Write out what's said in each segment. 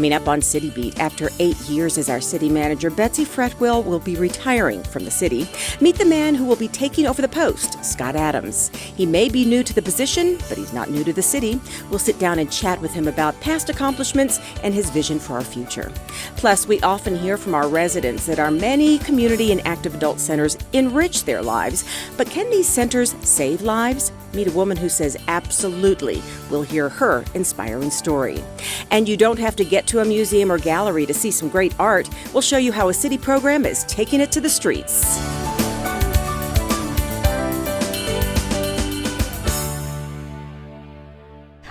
Coming up on City Beat, after 8 years as our city manager, Betsy Fretwell will be retiring from the city. Meet the man who will be taking over the post, Scott Adams. He may be new to the position, but he's not new to the city. We'll sit down and chat with him about past accomplishments and his vision for our future. Plus, we often hear from our residents that our many community and active adult centers enrich their lives. But can these centers save lives? Meet a woman who says absolutely. We'll hear her inspiring story. And you don't have to get to a museum or gallery to see some great art. We'll show you how a city program is taking it to the streets.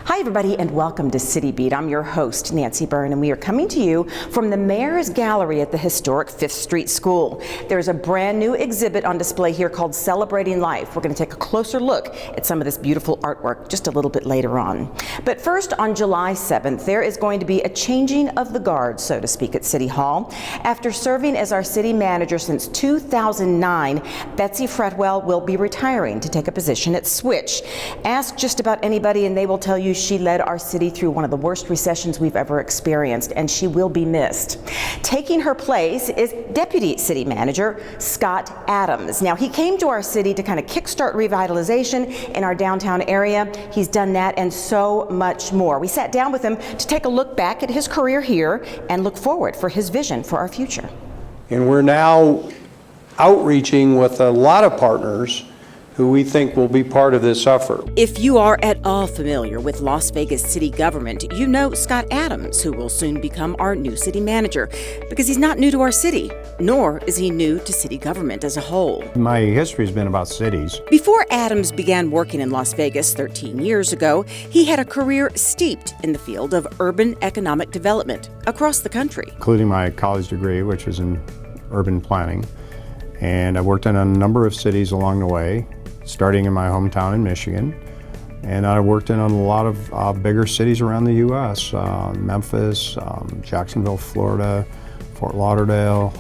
Hi, everybody, and welcome to City Beat. I'm your host, Nancy Byrne, and we are coming to you from the Mayor's Gallery at the historic 5th Street School. There's a brand new exhibit on display here called Celebrating Life. We're going to take a closer look at some of this beautiful artwork just a little bit later on. But first, on July 7th, there is going to be a changing of the guard, so to speak, at City Hall. After serving as our city manager since 2009, Betsy Fretwell will be retiring to take a position at Switch. Ask just about anybody, and they will tell you she led our city through one of the worst recessions we've ever experienced, and she will be missed. Taking her place is Deputy City Manager Scott Adams. Now, he came to our city to kind of kickstart revitalization in our downtown area. He's done that and so much more. We sat down with him to take a look back at his career here and look forward for his vision for our future. And we're now outreaching with a lot of partners who we think will be part of this effort. If you are at all familiar with Las Vegas city government, you know Scott Adams, who will soon become our new city manager, because he's not new to our city, nor is he new to city government as a whole. My history has been about cities. Before Adams began working in Las Vegas 13 years ago, he had a career steeped in the field of urban economic development across the country, Including my college degree, which is in urban planning. And I worked in a number of cities along the way, starting in my hometown in Michigan. And I worked in a lot of bigger cities around the U.S., Memphis, Jacksonville, Florida, Fort Lauderdale,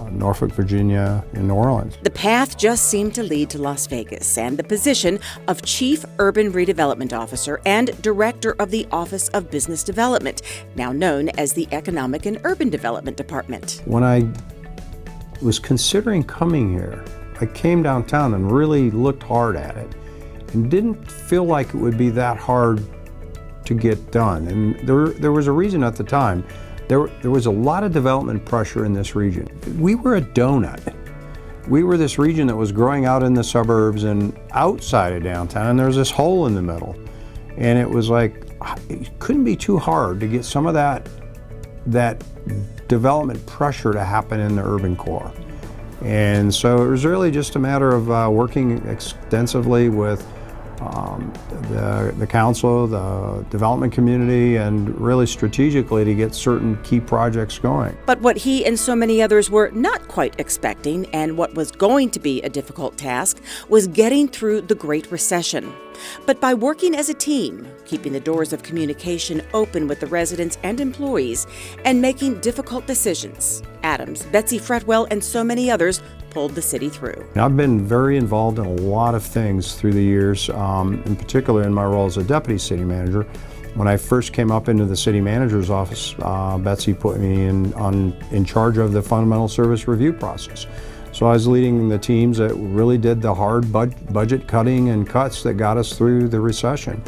Norfolk, Virginia, and New Orleans. The path just seemed to lead to Las Vegas and the position of Chief Urban Redevelopment Officer and Director of the Office of Business Development, now known as the Economic and Urban Development Department. When I was considering coming here, I came downtown and really looked hard at it and didn't feel like it would be that hard to get done. And there was a reason at the time. There was a lot of development pressure in this region. We were a donut. We were this region that was growing out in the suburbs and outside of downtown, and there was this hole in the middle. And it was like, it couldn't be too hard to get some of that development pressure to happen in the urban core. And so it was really just a matter of working extensively with the council, the development community, and really strategically to get certain key projects going. But what he and so many others were not quite expecting, and what was going to be a difficult task, was getting through the Great Recession. But by working as a team, keeping the doors of communication open with the residents and employees, and making difficult decisions, Adams, Betsy Fretwell, and so many others pulled the city through. I've been very involved in a lot of things through the years, in particular in my role as a deputy city manager. When I first came up into the city manager's office, Betsy put me in charge of the fundamental service review process. So I was leading the teams that really did the hard budget cutting and cuts that got us through the recession,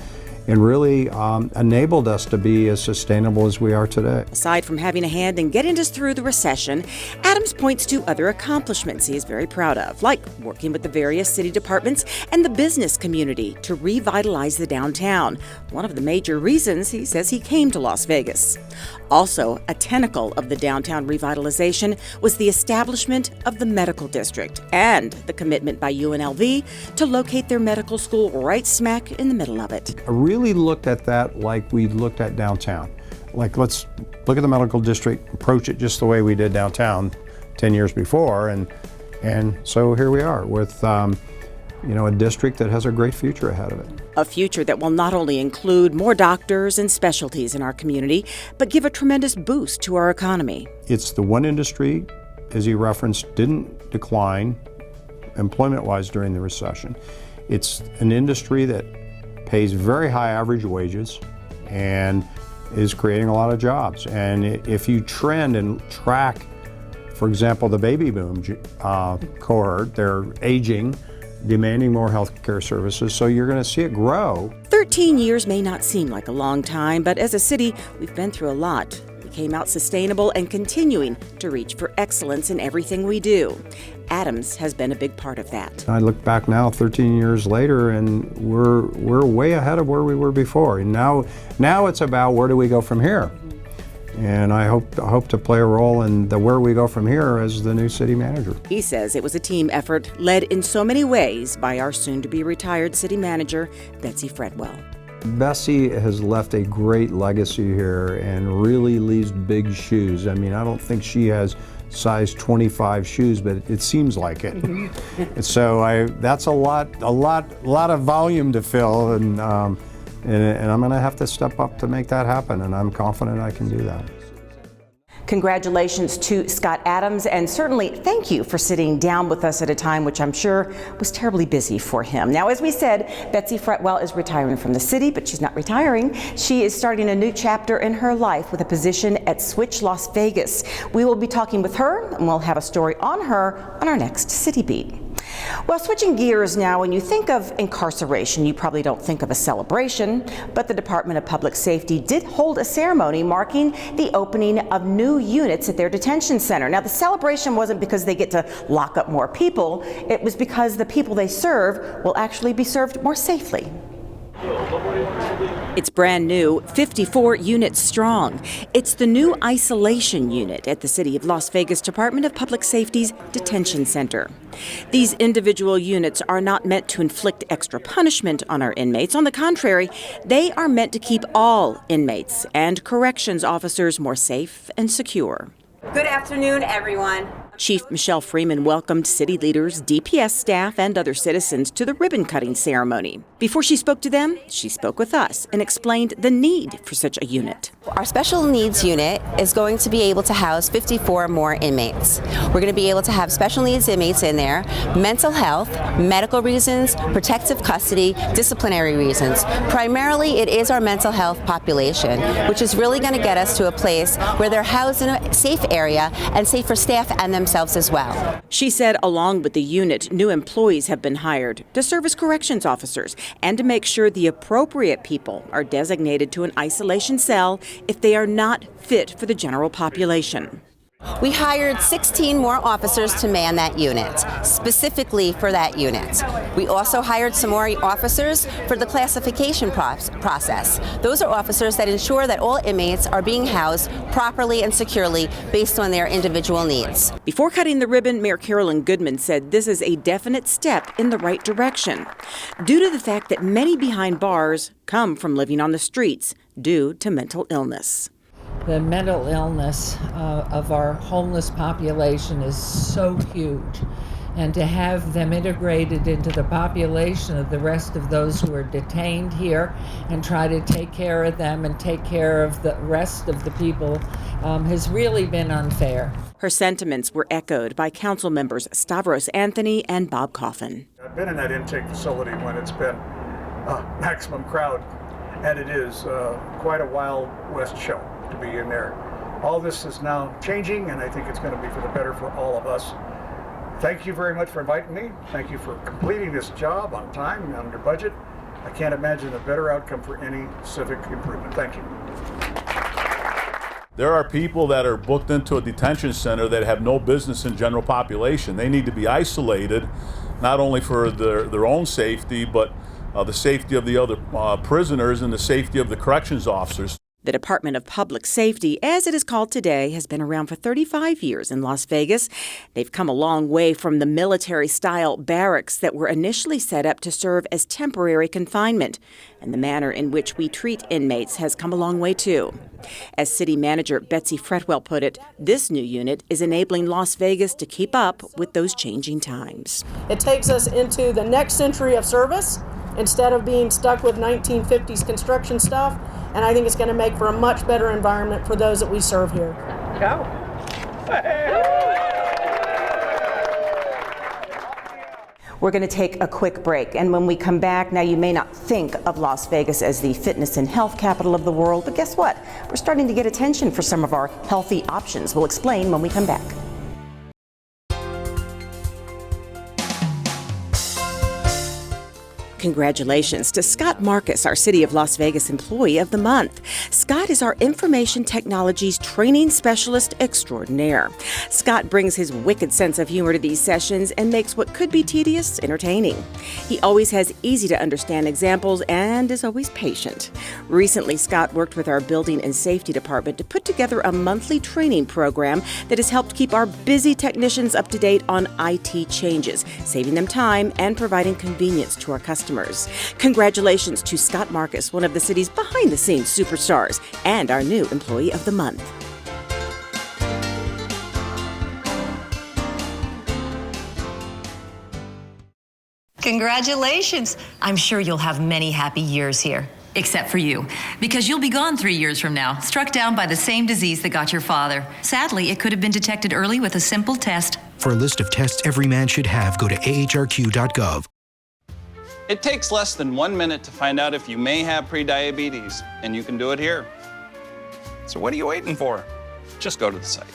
and really enabled us to be as sustainable as we are today. Aside from having a hand in getting us through the recession, Adams points to other accomplishments he is very proud of, like working with the various city departments and the business community to revitalize the downtown, one of the major reasons he says he came to Las Vegas. Also, a tentacle of the downtown revitalization was the establishment of the medical district and the commitment by UNLV to locate their medical school right smack in the middle of it. I really looked at that like we looked at downtown. Like, let's look at the medical district, approach it just the way we did downtown 10 years before, and so here we are with a district that has a great future ahead of it. A future that will not only include more doctors and specialties in our community, but give a tremendous boost to our economy. It's the one industry, as he referenced, didn't decline employment-wise during the recession. It's an industry that pays very high average wages and is creating a lot of jobs. And if you trend and track, for example, the baby boom cohort, they're aging, demanding more health care services, so you're going to see it grow. 13 years may not seem like a long time, but as a city, we've been through a lot. We came out sustainable and continuing to reach for excellence in everything we do. Adams has been a big part of that. I look back now 13 years later and we're way ahead of where we were before. And now it's about where do we go from here? And I hope to play a role in the where we go from here as the new city manager. He says it was a team effort led in so many ways by our soon-to-be retired city manager, Betsy Fredwell. Bessie has left a great legacy here and really leaves big shoes. I mean, I don't think she has size 25 shoes, but it seems like it. So that's a lot of volume to fill, and I'm going to have to step up to make that happen, and I'm confident I can do that. Congratulations to Scott Adams, and certainly thank you for sitting down with us at a time which I'm sure was terribly busy for him. Now, as we said, Betsy Fretwell is retiring from the city, but she's not retiring. She is starting a new chapter in her life with a position at Switch Las Vegas. We will be talking with her, and we'll have a story on her on our next City Beat. Well, switching gears now, when you think of incarceration, you probably don't think of a celebration, but the Department of Public Safety did hold a ceremony marking the opening of new units at their detention center. Now, the celebration wasn't because they get to lock up more people, it was because the people they serve will actually be served more safely. It's brand new, 54 units strong. It's the new isolation unit at the City of Las Vegas Department of Public Safety's detention center. These individual units are not meant to inflict extra punishment on our inmates. On the contrary, they are meant to keep all inmates and corrections officers more safe and secure. Good afternoon, everyone. Chief Michelle Freeman welcomed city leaders, DPS staff, and other citizens to the ribbon-cutting ceremony. Before she spoke to them, she spoke with us and explained the need for such a unit. Our special needs unit is going to be able to house 54 more inmates. We're going to be able to have special needs inmates in there, mental health, medical reasons, protective custody, disciplinary reasons. Primarily, it is our mental health population, which is really going to get us to a place where they're housed in a safe area and safe for staff and themselves as well. She said along with the unit, new employees have been hired to serve as corrections officers and to make sure the appropriate people are designated to an isolation cell if they are not fit for the general population. We hired 16 more officers to man that unit, specifically for that unit. We also hired some more officers for the classification process. Those are officers that ensure that all inmates are being housed properly and securely based on their individual needs. Before cutting the ribbon, Mayor Carolyn Goodman said this is a definite step in the right direction, due to the fact that many behind bars come from living on the streets due to mental illness. The mental illness of our homeless population is so huge, and to have them integrated into the population of the rest of those who are detained here and try to take care of them and take care of the rest of the people has really been unfair. Her sentiments were echoed by council members Stavros Anthony and Bob Coffin. I've been in that intake facility when it's been maximum crowd, and it is quite a Wild West show to be in there. All this is now changing, and I think it's going to be for the better for all of us. Thank you very much for inviting me. Thank you for completing this job on time and under budget. I can't imagine a better outcome for any civic improvement. Thank you. There are people that are booked into a detention center that have no business in general population. They need to be isolated, not only for their own safety, but the safety of the other prisoners and the safety of the corrections officers. The Department of Public Safety, as it is called today, has been around for 35 years in Las Vegas. They've come a long way from the military-style barracks that were initially set up to serve as temporary confinement. And the manner in which we treat inmates has come a long way, too. As City Manager Betsy Fretwell put it, this new unit is enabling Las Vegas to keep up with those changing times. It takes us into the next century of service instead of being stuck with 1950s construction stuff. And I think it's going to make for a much better environment for those that we serve here. We're going to take a quick break, and when we come back, now you may not think of Las Vegas as the fitness and health capital of the world, but guess what? We're starting to get attention for some of our healthy options. We'll explain when we come back. Congratulations to Scott Marcus, our City of Las Vegas Employee of the Month. Scott is our Information Technologies Training Specialist Extraordinaire. Scott brings his wicked sense of humor to these sessions and makes what could be tedious entertaining. He always has easy-to-understand examples and is always patient. Recently, Scott worked with our Building and Safety Department to put together a monthly training program that has helped keep our busy technicians up to date on IT changes, saving them time and providing convenience to our customers. Congratulations to Scott Marcus, one of the city's behind-the-scenes superstars, and our new Employee of the Month. Congratulations! I'm sure you'll have many happy years here. Except for you, because you'll be gone 3 years from now, struck down by the same disease that got your father. Sadly, it could have been detected early with a simple test. For a list of tests every man should have, go to ahrq.gov. It takes less than 1 minute to find out if you may have prediabetes, and you can do it here. So what are you waiting for? Just go to the site.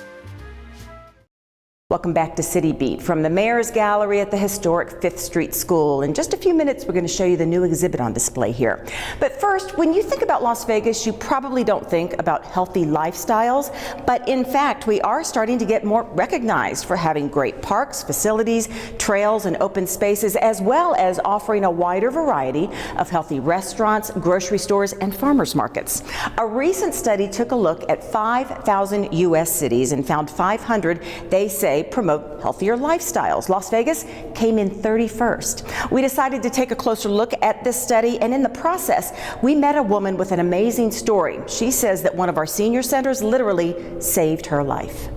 Welcome back to City Beat from the Mayor's Gallery at the historic 5th Street School. In just a few minutes, we're going to show you the new exhibit on display here. But first, when you think about Las Vegas, you probably don't think about healthy lifestyles. But in fact, we are starting to get more recognized for having great parks, facilities, trails, and open spaces, as well as offering a wider variety of healthy restaurants, grocery stores, and farmers markets. A recent study took a look at 5,000 U.S. cities and found 500, they say, promote healthier lifestyles. Las Vegas came in 31st. We decided to take a closer look at this study, and in the process, we met a woman with an amazing story. She says that one of our senior centers literally saved her life.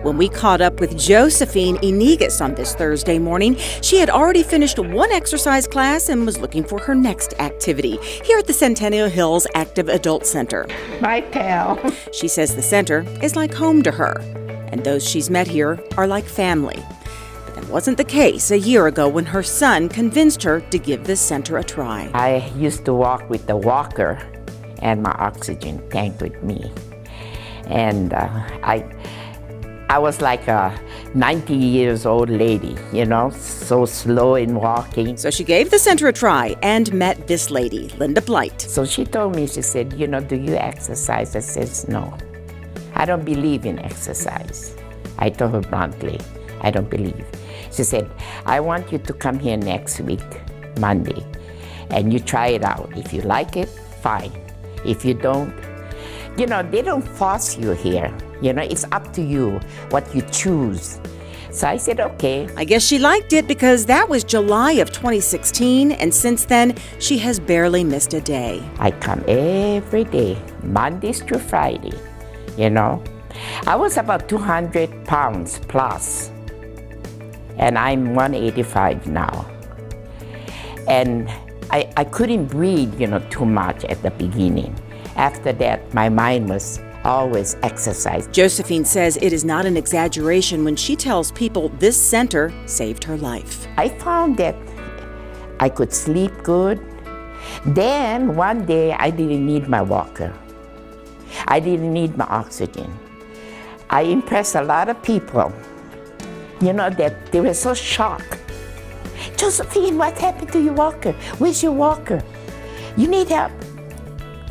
When we caught up with Josephine Inigas on this Thursday morning, she had already finished one exercise class and was looking for her next activity here at the Centennial Hills Active Adult Center. My pal. She says the center is like home to her, and those she's met here are like family. But that wasn't the case a year ago when her son convinced her to give this center a try. I used to walk with the walker and my oxygen tank with me. And I was like a 90 years old lady, you know, so slow in walking. So she gave the center a try and met this lady, Linda Blight. So she told me, she said, you know, do you exercise? I said, no. I don't believe in exercise. I told her bluntly, I don't believe. She said, I want you to come here next week, Monday, and you try it out. If you like it, fine. If you don't, you know, they don't force you here. You know, it's up to you what you choose. So I said, okay. I guess she liked it because that was July of 2016, and since then, she has barely missed a day. I come every day, Mondays through Friday. You know, I was about 200 pounds plus, and I'm 185 now. And I couldn't breathe, you know, too much at the beginning. After that, my mind was always exercise. Josephine says it is not an exaggeration when she tells people this center saved her life. I found that I could sleep good. Then one day, I didn't need my walker. I didn't need my oxygen. I impressed a lot of people, you know, that they were so shocked. Josephine, what happened to your walker? Where's your walker? You need help?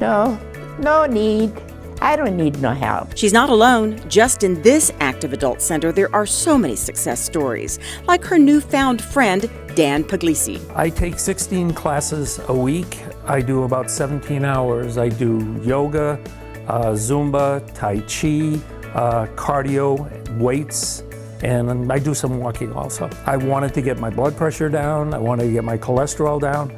No, no need. I don't need no help. She's not alone. Just in this active adult center, there are so many success stories, like her newfound friend, Dan Puglisi. I take 16 classes a week. I do about 17 hours. I do yoga, Zumba, Tai Chi, cardio, weights, and I do some walking also. I wanted to get my blood pressure down. I wanted to get my cholesterol down.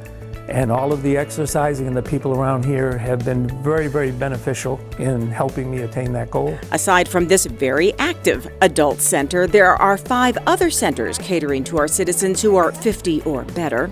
And all of the exercising and the people around here have been very, very beneficial in helping me attain that goal. Aside from this very active adult center, there are 5 other centers catering to our citizens who are 50 or better.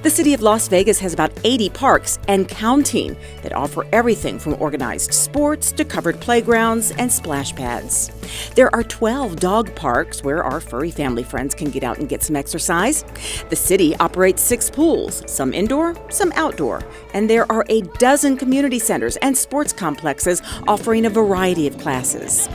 The city of Las Vegas has about 80 parks and counting that offer everything from organized sports to covered playgrounds and splash pads. There are 12 dog parks where our furry family friends can get out and get some exercise. The city operates 6 pools, some indoor, some outdoor, and there are a dozen community centers and sports complexes offering a variety of classes.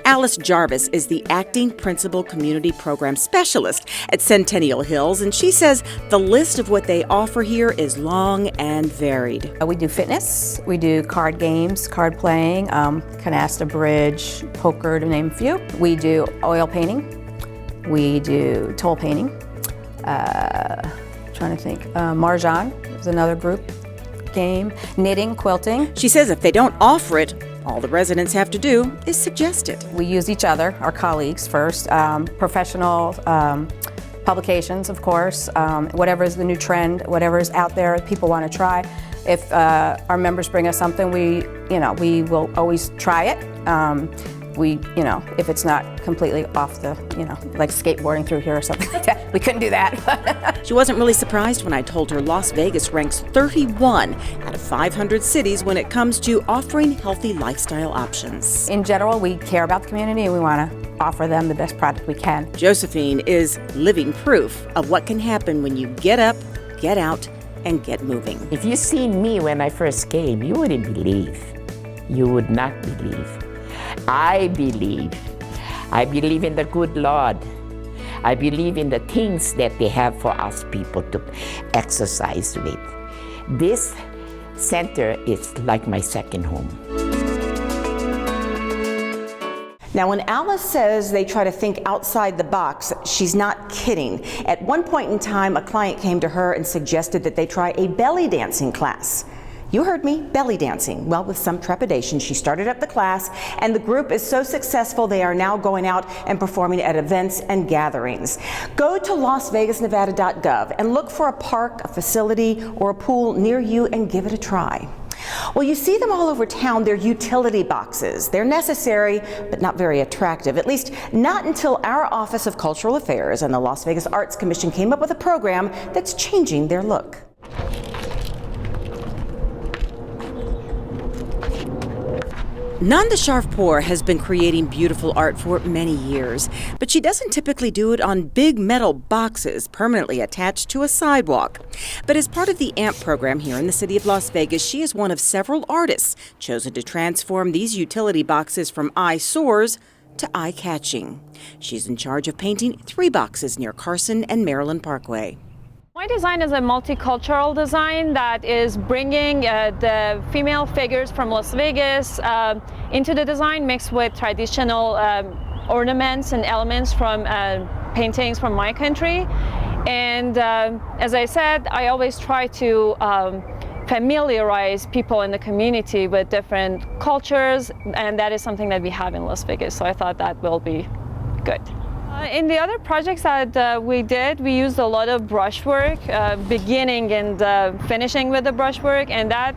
Alice Jarvis is the acting principal community program specialist at Centennial Hills, and she says the list of what they offer here is long and varied. We do fitness, we do card games, card playing, canasta bridge, poker, to name a few. We do oil painting, we do toll painting, Mahjong is another group game, knitting, quilting. She says if they don't offer it, all the residents have to do is suggest it. We use each other, our colleagues first, professional publications, of course, whatever is the new trend, whatever is out there people want to try. If our members bring us something, we will always try it. If it's not completely off the, like skateboarding through here or something like that, we couldn't do that. She wasn't really surprised when I told her Las Vegas ranks 31 out of 500 cities when it comes to offering healthy lifestyle options. In general, we care about the community and we want to offer them the best product we can. Josephine is living proof of what can happen when you get up, get out, and get moving. If you seen me when I first came, you wouldn't believe. You would not believe. I believe in the good Lord. I believe in the things that they have for us people to exercise with. This center is like my second home. Now, when Alice says they try to think outside the box, she's not kidding. At one point in time, a client came to her and suggested that they try a belly dancing class. You heard me, belly dancing. Well, with some trepidation, she started up the class, and the group is so successful they are now going out and performing at events and gatherings. Go to lasvegasnevada.gov and look for a park, a facility, or a pool near you and give it a try. Well, you see them all over town. They're utility boxes. They're necessary, but not very attractive, at least not until our Office of Cultural Affairs and the Las Vegas Arts Commission came up with a program that's changing their look. Nanda Sharfpour has been creating beautiful art for many years, but she doesn't typically do it on big metal boxes permanently attached to a sidewalk. But as part of the AMP program here in the city of Las Vegas, she is one of several artists chosen to transform these utility boxes from eyesores to eye-catching. She's in charge of painting 3 boxes near Carson and Maryland Parkway. My design is a multicultural design that is bringing the female figures from Las Vegas into the design, mixed with traditional ornaments and elements from paintings from my country. And as I said, I always try to familiarize people in the community with different cultures, and that is something that we have in Las Vegas, so I thought that will be good. In the other projects that we did, we used a lot of brushwork, beginning and finishing with the brushwork, and that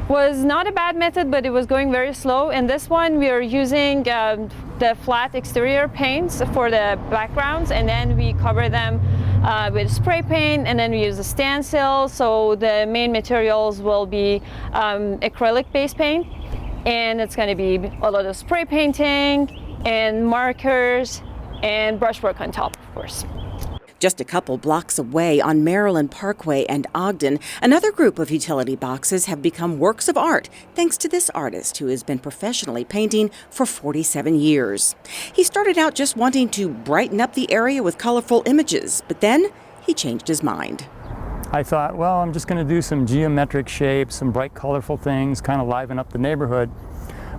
was not a bad method, but it was going very slow. In this one, we are using the flat exterior paints for the backgrounds, and then we cover them with spray paint, and then we use a stencil, so the main materials will be acrylic-based paint, and it's going to be a lot of spray painting and markers and brushwork on top, of course. Just a couple blocks away on Maryland Parkway and Ogden, another group of utility boxes have become works of art thanks to this artist who has been professionally painting for 47 years. He started out just wanting to brighten up the area with colorful images, but then he changed his mind. I thought, well, I'm just going to do some geometric shapes, some bright colorful things, kind of liven up the neighborhood.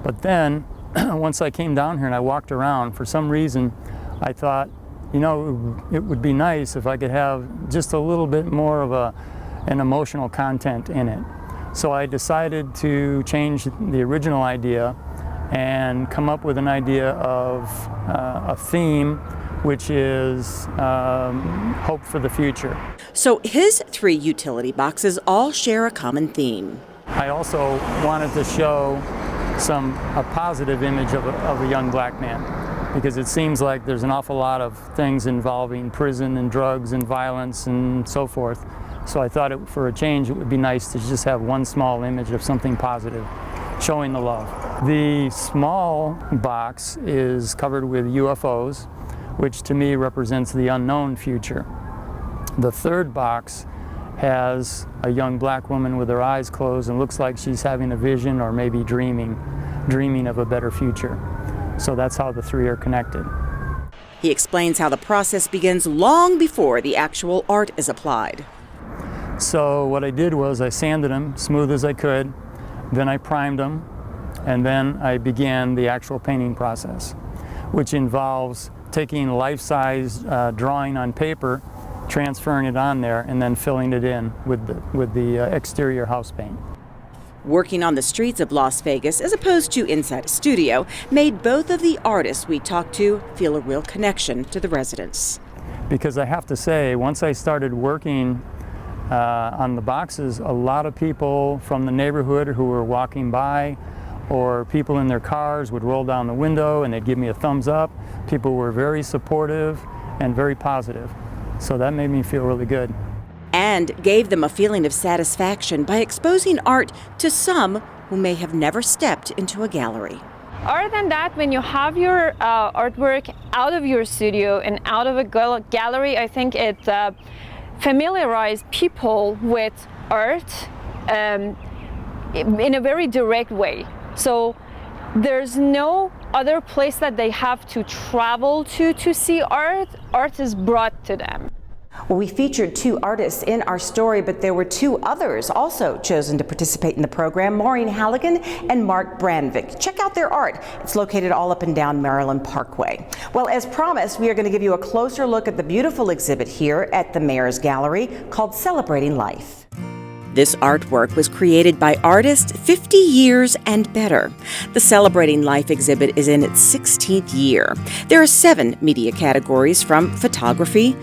But then, once I came down here and I walked around, for some reason, I thought, you know, it would be nice if I could have just a little bit more of an emotional content in it. So I decided to change the original idea and come up with an idea of a theme which is hope for the future. So his 3 utility boxes all share a common theme. I also wanted to show a positive image of a young black man, because it seems like there's an awful lot of things involving prison and drugs and violence and so forth. So I thought for a change it would be nice to just have one small image of something positive, showing the love. The small box is covered with UFOs, which to me represents the unknown future. The third box has a young black woman with her eyes closed and looks like she's having a vision or maybe dreaming of a better future. So that's how the 3 are connected. He explains how the process begins long before the actual art is applied. So what I did was I sanded them smooth as I could, then I primed them, and then I began the actual painting process, which involves taking life-size drawing on paper, transferring it on there, and then filling it in with the exterior house paint. Working on the streets of Las Vegas as opposed to inside a studio made both of the artists we talked to feel a real connection to the residents. Because I have to say, once I started working on the boxes, a lot of people from the neighborhood who were walking by, or people in their cars would roll down the window and they'd give me a thumbs up. People were very supportive and very positive. So that made me feel really good. And gave them a feeling of satisfaction by exposing art to some who may have never stepped into a gallery. Other than that, when you have your artwork out of your studio and out of a gallery, I think it familiarizes people with art in a very direct way. So there's no other place that they have to travel to see art. Art is brought to them. Well, we featured 2 artists in our story, but there were 2 others also chosen to participate in the program, Maureen Halligan and Mark Brandvik. Check out their art. It's located all up and down Maryland Parkway. Well, as promised, we are going to give you a closer look at the beautiful exhibit here at the Mayor's Gallery called Celebrating Life. This artwork was created by artists 50 years and better. The Celebrating Life exhibit is in its 16th year. There are 7 media categories, from photography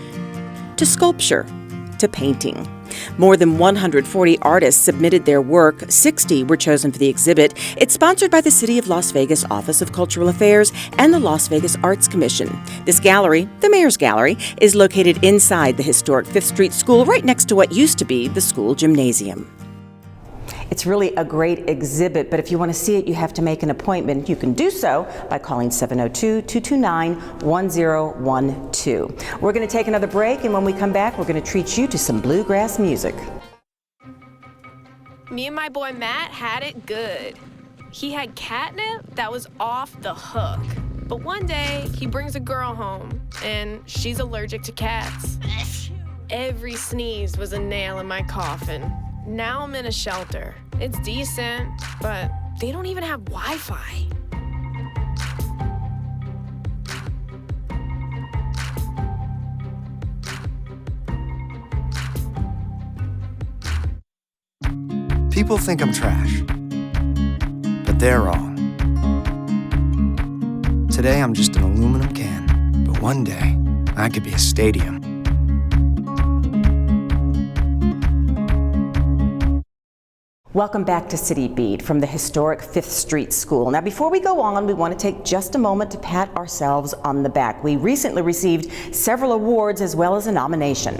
to sculpture to painting. More than 140 artists submitted their work. 60 were chosen for the exhibit. It's sponsored by the City of Las Vegas Office of Cultural Affairs and the Las Vegas Arts Commission. This gallery, the Mayor's Gallery, is located inside the historic 5th Street School, right next to what used to be the school gymnasium. It's really a great exhibit, but if you want to see it, you have to make an appointment. You can do so by calling 702-229-1012. We're going to take another break, and when we come back, we're going to treat you to some bluegrass music. Me and my boy Matt had it good. He had catnip that was off the hook. But one day, he brings a girl home, and she's allergic to cats. Every sneeze was a nail in my coffin. Now I'm in a shelter. It's decent, but they don't even have Wi-Fi. People think I'm trash, but they're wrong. Today I'm just an aluminum can, but one day I could be a stadium. Welcome back to City Beat from the historic 5th Street School. Now, before we go on, we want to take just a moment to pat ourselves on the back. We recently received several awards as well as a nomination.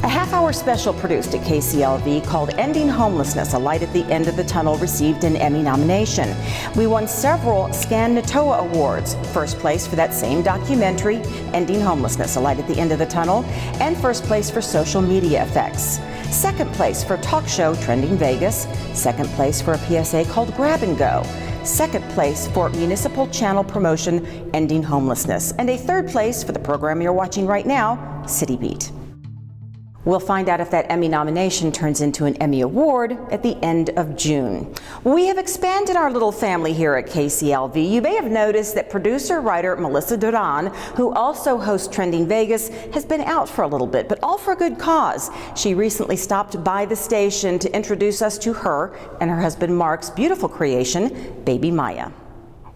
A half-hour special produced at KCLV called Ending Homelessness, A Light at the End of the Tunnel received an Emmy nomination. We won several Scan Natoa Awards, first place for that same documentary, Ending Homelessness, A Light at the End of the Tunnel, and first place for social media effects. Second place for talk show Trending Vegas, second place for a PSA called Grab and Go, second place for municipal channel promotion Ending Homelessness, and a third place for the program you're watching right now, City Beat. We'll find out if that Emmy nomination turns into an Emmy Award at the end of June. We have expanded our little family here at KCLV. You may have noticed that producer-writer Melissa Duran, who also hosts Trending Vegas, has been out for a little bit, but all for a good cause. She recently stopped by the station to introduce us to her and her husband Mark's beautiful creation, baby Maya.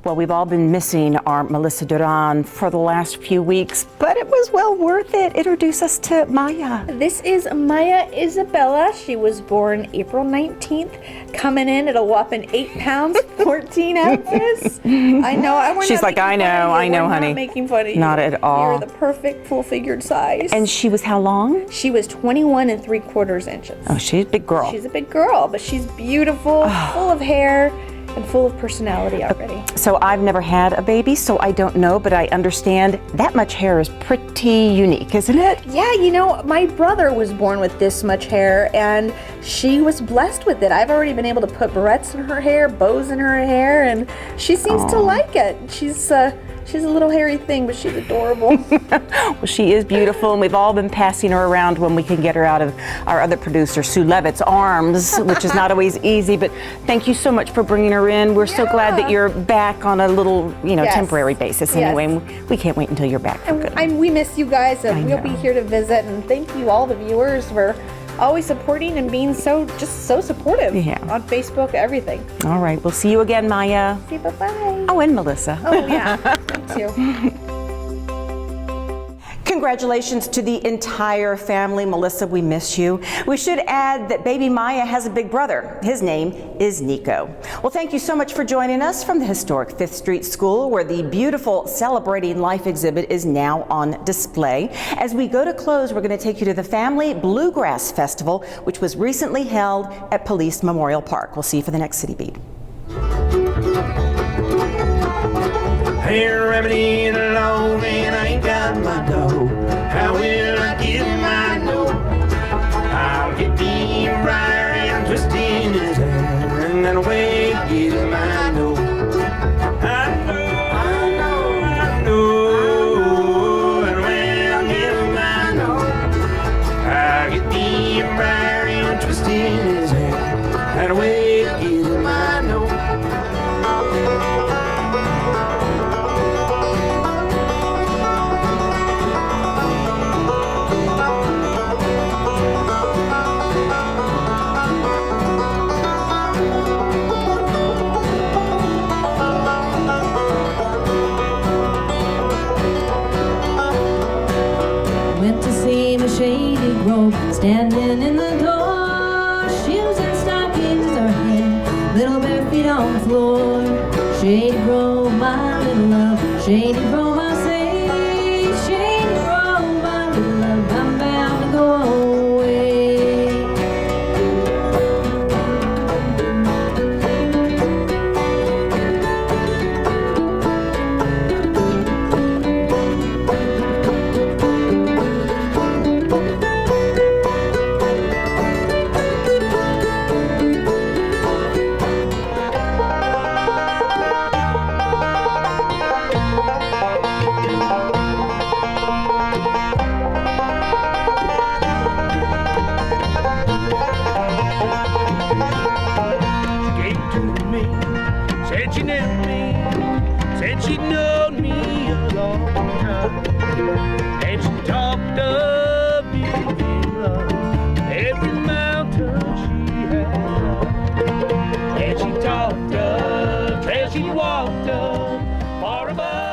Well, we've all been missing our Melissa Duran for the last few weeks, but it was well worth it. Introduce us to Maya. This is Maya Isabella. She was born April 19th, coming in at a whopping 8 pounds, 14 ounces. I know. She's like, I know, We're honey. Not making fun of you. Not at all. You're the perfect full-figured size. And she was how long? She was 21 3/4 inches. Oh, she's a big girl. She's a big girl, but she's beautiful, full of hair, and full of personality already. So I've never had a baby, so I don't know, but I understand that much hair is pretty unique, isn't it? Yeah, you know, my brother was born with this much hair, and she was blessed with it. I've already been able to put barrettes in her hair, bows in her hair, and she seems to like it. She's a little hairy thing, but she's adorable. Well, she is beautiful, and we've all been passing her around when we can get her out of our other producer, Sue Levitt's arms, which is not always easy, but thank you so much for bringing her in. We're so glad that you're back on a little, Yes. temporary basis anyway, and we can't wait until you're back for good. And we miss you guys, and we'll be here to visit, and thank you all the viewers for always supporting and being so supportive on Facebook, everything. All right, we'll see you again, Maya. See you, bye-bye. Oh, and Melissa. Oh, yeah, me too. Congratulations to the entire family. Melissa, we miss you. We should add that baby Maya has a big brother. His name is Nico. Well, thank you so much for joining us from the historic 5th Street School, where the beautiful Celebrating Life exhibit is now on display. As we go to close, we're going to take you to the Family Bluegrass Festival, which was recently held at Police Memorial Park. We'll see you for the next City Beat. Hey, remedy alone, and I ain't got my dough. How will I get my note? I'll get the briar and twist in his hair, and then away get my note. I know, and when I get my note, I'll get the briar and twist in his hair, and away get my note. Went to see my Shady Grove, standing in the door. Shoes and stockings in her hand, little bare feet on the floor. Shady Grove, my little love, Shady Grove, I say. Shady Grove, my little love, I'm bound to go away. Said she knew me, said she'd known me a long time. And she talked of beauty, love, every mountain she had climbed. And she talked of trails she walked up far above.